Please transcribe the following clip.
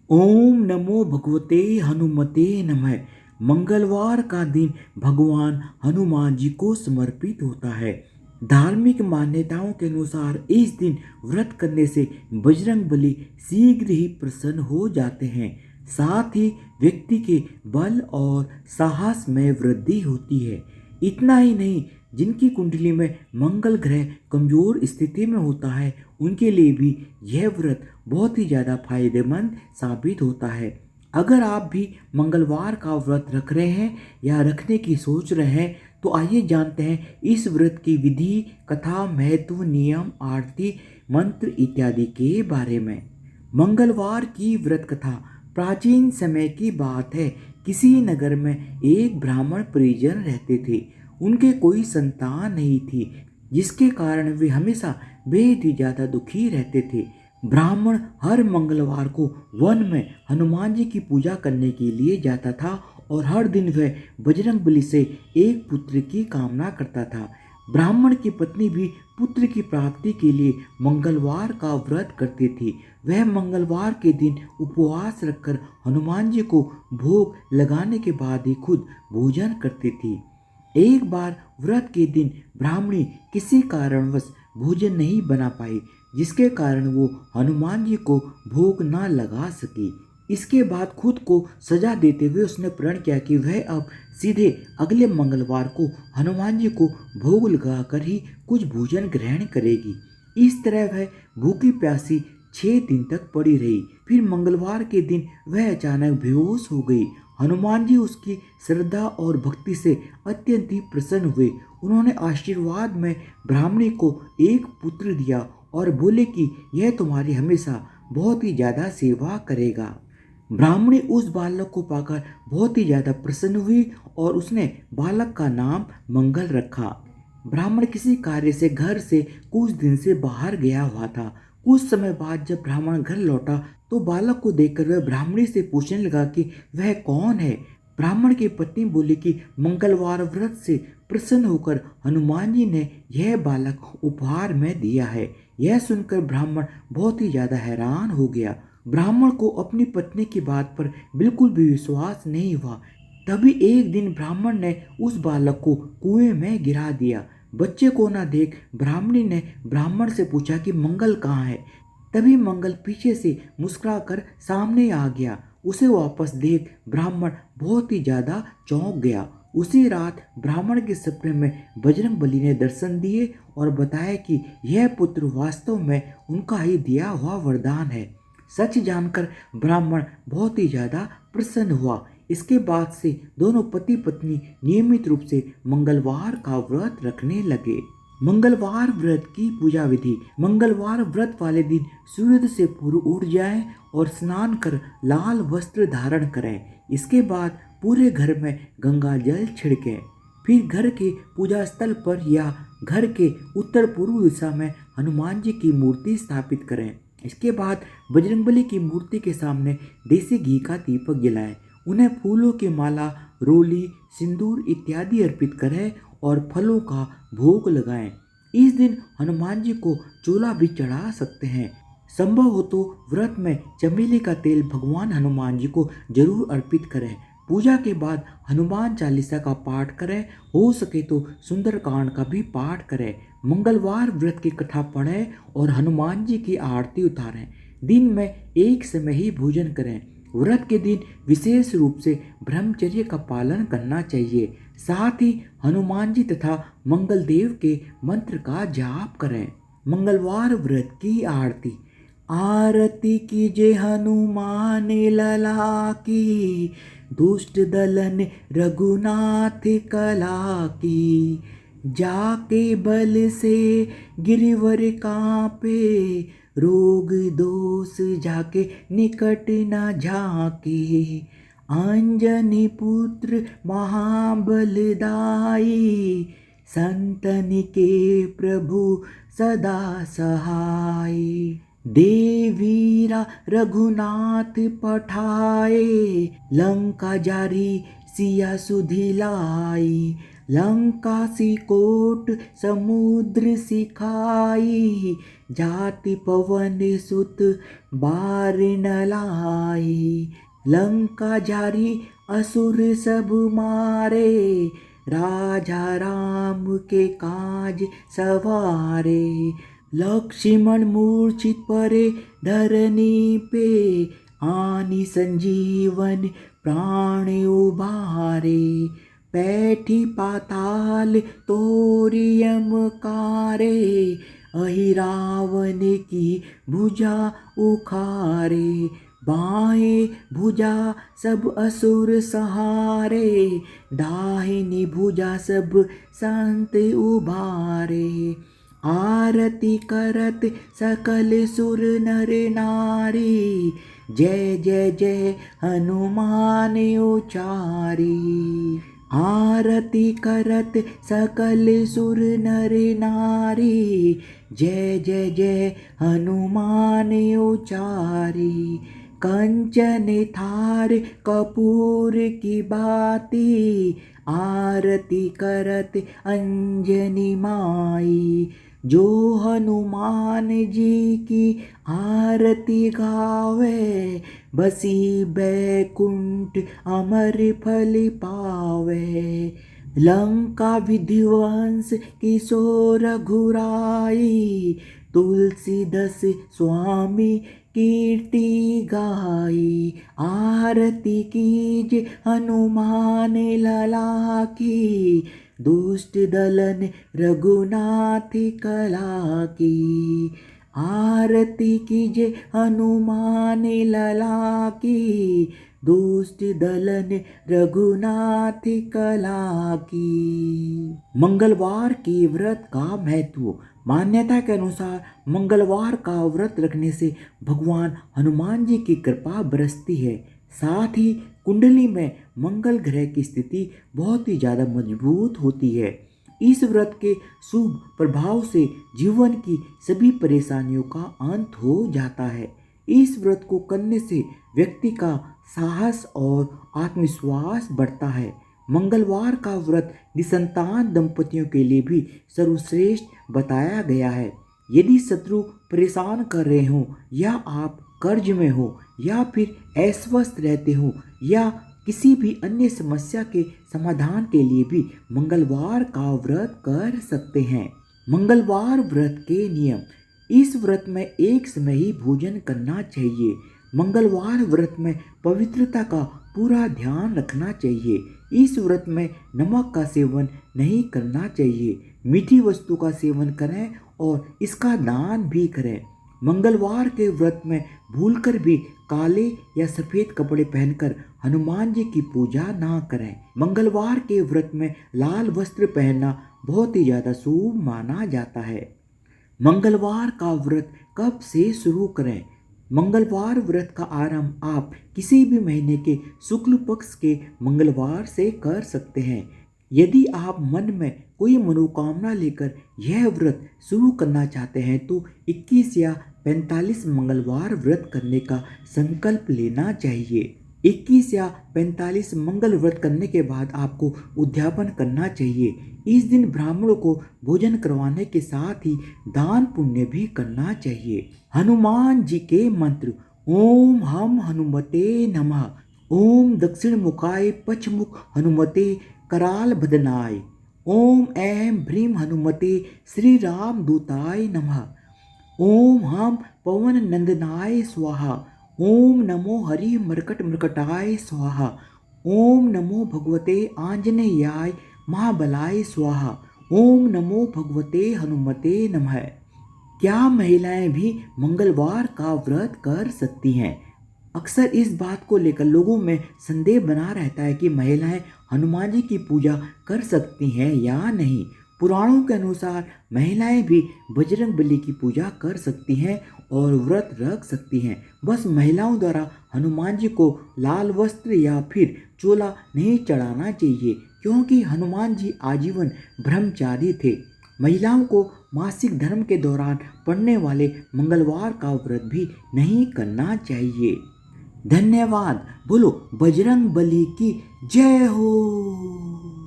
ओम नमो भगवते हनुमते नमः। मंगलवार का दिन भगवान हनुमान जी को समर्पित होता है। धार्मिक मान्यताओं के अनुसार इस दिन व्रत करने से बजरंगबली शीघ्र ही प्रसन्न हो जाते हैं। साथ ही व्यक्ति के बल और साहस में वृद्धि होती है। इतना ही नहीं, जिनकी कुंडली में मंगल ग्रह कमजोर स्थिति में होता है उनके लिए भी यह व्रत बहुत ही ज़्यादा फायदेमंद साबित होता है। अगर आप भी मंगलवार का व्रत रख रहे हैं या रखने की सोच रहे हैं तो आइए जानते हैं इस व्रत की विधि, कथा, महत्व, नियम, आरती, मंत्र इत्यादि के बारे में। मंगलवार की व्रत कथा प्राचीन समय की बात है। किसी नगर में एक ब्राह्मण परिजन रहते थे। उनके कोई संतान नहीं थी, जिसके कारण वे हमेशा बेहद ही ज़्यादा दुखी रहते थे। ब्राह्मण हर मंगलवार को वन में हनुमान जी की पूजा करने के लिए जाता था और हर दिन वह बजरंगबली से एक पुत्र की कामना करता था। ब्राह्मण की पत्नी भी पुत्र की प्राप्ति के लिए मंगलवार का व्रत करती थी। वह मंगलवार के दिन उपवास रखकर हनुमान जी को भोग लगाने के बाद ही खुद भोजन करती थी। एक बार व्रत के दिन ब्राह्मणी किसी कारणवश भोजन नहीं बना पाई, जिसके कारण वो हनुमान जी को भोग न लगा सकी। इसके बाद खुद को सजा देते हुए उसने प्रण किया कि वह अब सीधे अगले मंगलवार को हनुमान जी को भोग लगाकर ही कुछ भोजन ग्रहण करेगी। इस तरह वह भूखी प्यासी 6 दिन तक पड़ी रही। फिर मंगलवार के दिन वह अचानक बेहोश हो गई। हनुमान जी उसकी श्रद्धा और भक्ति से अत्यंत ही प्रसन्न हुए। उन्होंने आशीर्वाद में ब्राह्मणी को एक पुत्र दिया और बोले कि यह तुम्हारी हमेशा बहुत ही ज़्यादा सेवा करेगा। ब्राह्मणी उस बालक को पाकर बहुत ही ज़्यादा प्रसन्न हुई और उसने बालक का नाम मंगल रखा। ब्राह्मण किसी कार्य से घर से कुछ दिन से बाहर गया हुआ था। कुछ समय बाद जब ब्राह्मण घर लौटा तो बालक को देखकर वह ब्राह्मणी से पूछने लगा कि वह कौन है। ब्राह्मण की पत्नी बोली कि मंगलवार व्रत से प्रसन्न होकर हनुमान जी ने यह बालक उपहार में दिया है। यह सुनकर ब्राह्मण बहुत ही ज्यादा हैरान हो गया। ब्राह्मण को अपनी पत्नी की बात पर बिल्कुल भी विश्वास नहीं हुआ। तभी एक दिन ब्राह्मण ने उस बालक को कुएं में गिरा दिया। बच्चे को न देख ब्राह्मणी ने ब्राह्मण से पूछा कि मंगल कहाँ है। तभी मंगल पीछे से मुस्कुराकर सामने आ गया। उसे वापस देख ब्राह्मण बहुत ही ज्यादा चौंक गया। उसी रात ब्राह्मण के सपने में बजरंगबली ने दर्शन दिए और बताया कि यह पुत्र वास्तव में उनका ही दिया हुआ वरदान है। सच जानकर ब्राह्मण बहुत ही ज्यादा प्रसन्न हुआ। इसके बाद से दोनों पति पत्नी नियमित रूप से मंगलवार का व्रत रखने लगे। मंगलवार व्रत की पूजा विधि। मंगलवार व्रत वाले दिन सूर्योदय से पूर्व उठ जाएं और स्नान कर लाल वस्त्र धारण करें। इसके बाद पूरे घर में गंगा जल छिड़कें। फिर घर के पूजा स्थल पर या घर के उत्तर पूर्व दिशा में हनुमान जी की मूर्ति स्थापित करें। इसके बाद बजरंगबली की मूर्ति के सामने देसी घी का दीपक जलाएं। उन्हें फूलों की माला, रोली, सिंदूर इत्यादि अर्पित करें और फलों का भोग लगाएं। इस दिन हनुमान जी को चोला भी चढ़ा सकते हैं। संभव हो तो व्रत में चमेली का तेल भगवान हनुमान जी को जरूर अर्पित करें। पूजा के बाद हनुमान चालीसा का पाठ करें। हो सके तो सुंदरकांड का भी पाठ करें। मंगलवार व्रत की कथा पढ़ें और हनुमान जी की आरती उतारें। दिन में एक समय ही भोजन करें। व्रत के दिन विशेष रूप से ब्रह्मचर्य का पालन करना चाहिए। साथ ही हनुमान जी तथा मंगल देव के मंत्र का जाप करें। मंगलवार व्रत की आरती। आरती कीजे हनुमान लला की, दुष्ट दलन रघुनाथ कला की। जाके बल से गिरिवर कांपे, रोग दोष जाके निकट न झाके। अंजनी पुत्र महाबलदाई, संतन के प्रभु सदा सहाय। देवीरा रघुनाथ पठाए, लंका जारी सिया सुधिलाई। लंका सिकोट समुद्र सिखाई, जाति पवन सुत बार न लाई। लंका जारी असुर सब मारे, राजा राम के काज सवारे। लक्ष्मण मूर्छित परे धरनी पे, आनी संजीवन प्राण उबारे। पैठी पाताल तोरी यमकारे, अहि रावण की भुजा उखारे। बाएं भुजा सब असुर सहारे, दाहिनी भुजा सब संत उबारे। आरती करत सकल सुर नर नारी, जय जय जय हनुमान उचारी। आरती करत सकल सुर नर नारी, जय जय जय हनुमान उचारी। कंचन थार कपूर की बाती, आरती करत अंजनी माई। जो हनुमान जी की आरती गावे, बसी बैकुंठ अमर फल पावे। लंका विध्वंस किशोर घुराई, तुलसीदास स्वामी कीर्ति गाई। आरती कीज हनुमान लला की, दुष्ट दलन रघुनाथ कला की। आरती कीजे हनुमान लला की, दुष्ट दलन रघुनाथ कला की। मंगलवार के व्रत का महत्व। मान्यता के अनुसार मंगलवार का व्रत रखने से भगवान हनुमान जी की कृपा बरसती है। साथ ही कुंडली में मंगल ग्रह की स्थिति बहुत ही ज़्यादा मजबूत होती है। इस व्रत के शुभ प्रभाव से जीवन की सभी परेशानियों का अंत हो जाता है। इस व्रत को करने से व्यक्ति का साहस और आत्मविश्वास बढ़ता है। मंगलवार का व्रत निसंतान दंपतियों के लिए भी सर्वश्रेष्ठ बताया गया है। यदि शत्रु परेशान कर रहे हो, या आप कर्ज में हो, या फिर अस्वस्थ रहते हो, या किसी भी अन्य समस्या के समाधान के लिए भी मंगलवार का व्रत कर सकते हैं। मंगलवार व्रत के नियम। इस व्रत में एक समय ही भोजन करना चाहिए। मंगलवार व्रत में पवित्रता का पूरा ध्यान रखना चाहिए। इस व्रत में नमक का सेवन नहीं करना चाहिए। मीठी वस्तु का सेवन करें और इसका दान भी करें। मंगलवार के व्रत में भूलकर भी काले या सफ़ेद कपड़े पहनकर हनुमान जी की पूजा ना करें। मंगलवार के व्रत में लाल वस्त्र पहनना बहुत ही ज़्यादा शुभ माना जाता है। मंगलवार का व्रत कब से शुरू करें? मंगलवार व्रत का आरंभ आप किसी भी महीने के शुक्ल पक्ष के मंगलवार से कर सकते हैं। यदि आप मन में कोई मनोकामना लेकर यह व्रत शुरू करना चाहते हैं तो 21 या 45 मंगलवार व्रत करने का संकल्प लेना चाहिए। 21 या 45 मंगल व्रत करने के बाद आपको उद्यापन करना चाहिए। इस दिन ब्राह्मणों को भोजन करवाने के साथ ही दान पुण्य भी करना चाहिए। हनुमान जी के मंत्र। ओम हम हनुमते नमः। ओम दक्षिण मुखाय पश्चिमुख हनुमते कराल बदनाय। ओम ऐं भ्रीम हनुमते श्री राम दूताय नमः। ओम हम पवन नंदनाय स्वाहा। ओम नमो हरि मर्कट मर्कटाय स्वाहा। ओम नमो भगवते आंजनेयाय महाबलाय स्वाहा। ओम नमो भगवते हनुमते नमः। क्या महिलाएं भी मंगलवार का व्रत कर सकती हैं? अक्सर इस बात को लेकर लोगों में संदेह बना रहता है कि महिलाएं हनुमान जी की पूजा कर सकती हैं या नहीं। पुराणों के अनुसार महिलाएं भी बजरंग बली की पूजा कर सकती हैं और व्रत रख सकती हैं। बस महिलाओं द्वारा हनुमान जी को लाल वस्त्र या फिर चोला नहीं चढ़ाना चाहिए, क्योंकि हनुमान जी आजीवन ब्रह्मचारी थे। महिलाओं को मासिक धर्म के दौरान पड़ने वाले मंगलवार का व्रत भी नहीं करना चाहिए। धन्यवाद। बोलो बजरंग बली की जय हो।